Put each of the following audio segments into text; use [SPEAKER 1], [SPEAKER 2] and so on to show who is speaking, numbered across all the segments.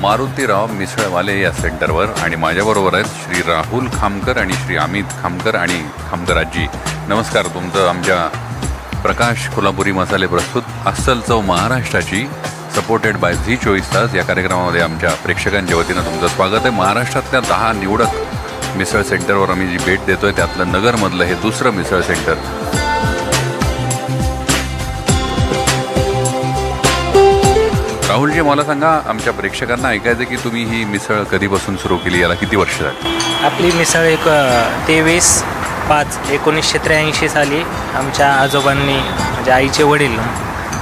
[SPEAKER 1] मारुतीराव मिसळवाले या सेंटरवर आणि माझ्याबरोबर आहेत श्री राहुल खामकर आणि श्री अमित खामकर आणि खामकर आजी. नमस्कार. तुमचं आमच्या प्रकाश कोल्हापुरी मसाले प्रस्तुत अस्सल चव महाराष्ट्राची सपोर्टेड बाय झी 24 तास या कार्यक्रमामध्ये आमच्या प्रेक्षकांच्या वतीनं तुमचं स्वागत आहे. महाराष्ट्रातल्या 10 निवडक मिसळ सेंटरवर आम्ही जी भेट देतोय त्यातलं नगरमधलं हे दुसरं मिसळ सेंटर. राहुलजी, मला सांगा, आमच्या प्रेक्षकांना ऐकायचं की तुम्ही ही मिसळ कधीपासून सुरू केली, याला किती वर्ष झाली?
[SPEAKER 2] आपली मिसळ 23/5/1983 साली आमच्या आजोबांनी, म्हणजे आईचे वडील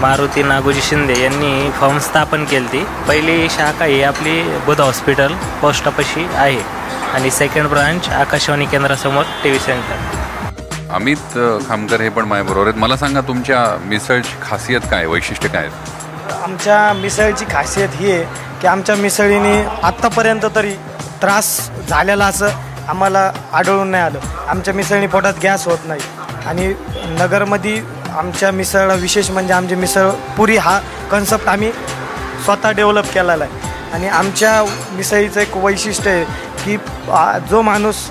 [SPEAKER 2] मारुती नागोजी शिंदे यांनी फर्म स्थापन केली. ती पहिली शाखा ही आपली बुध हॉस्पिटल पोस्टापाशी आहे आणि सेकंड ब्रांच आकाशवाणी केंद्रासमोर TV सेंटर.
[SPEAKER 1] अमित खामकर हे पण माझ्याबरोबर आहेत. मला सांगा, तुमच्या मिसळची खासियत काय, वैशिष्ट्य काय?
[SPEAKER 3] आमच्या मिसळची खासियत ही आहे की आमच्या मिसळीने आत्तापर्यंत तरी त्रास झालेला असं आम्हाला आढळून नाही आलं. आमच्या मिसळीने पोटात गॅस होत नाही आणि नगरमध्ये आमच्या मिसळला विशेष म्हणजे आमची मिसळ पुरी हा कन्सेप्ट आम्ही स्वतः डेव्हलप केलेला आहे. आणि आमच्या मिसळीचं एक वैशिष्ट्य आहे की जो माणूस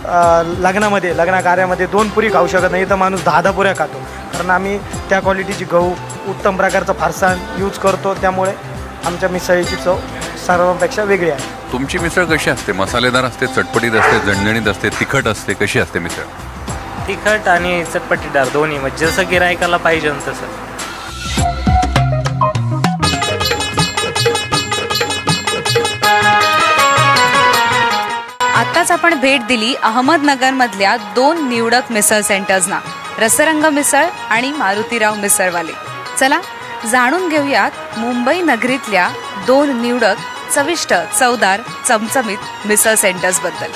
[SPEAKER 3] लग्न कार्यामध्ये 2 पुरी खाऊ शकत नाही, तर माणूस 10 पुऱ्या खातो. कारण आम्ही त्या क्वालिटीची गहू, उत्तम प्रकारचं फरसाण यूज करतो. त्यामुळे आमच्या मिसळीची चव सर्वांपेक्षा वेगळी आहे.
[SPEAKER 1] तुमची मिसळ कशी असते? मसालेदार असते, चटपटीत असते, झणझणीत असते, तिखट असते, कशी असते मिसळ?
[SPEAKER 2] तिखट आणि चटपटीदार दोन्ही, म्हणजे जसं गिरायकाला पाहिजे तसं.
[SPEAKER 4] आताच आपण भेट दिली अहमदनगरमधल्या 2 निवडक मिसळ सेंटर्सना, रसरंग मिसळ आणि मारुतीराव मिसळवाले. चला जाणून घेऊयात मुंबई नगरीतल्या 2 निवडक, चविष्ट, चवदार, चमचमीत मिसळ सेंटर्सबद्दल.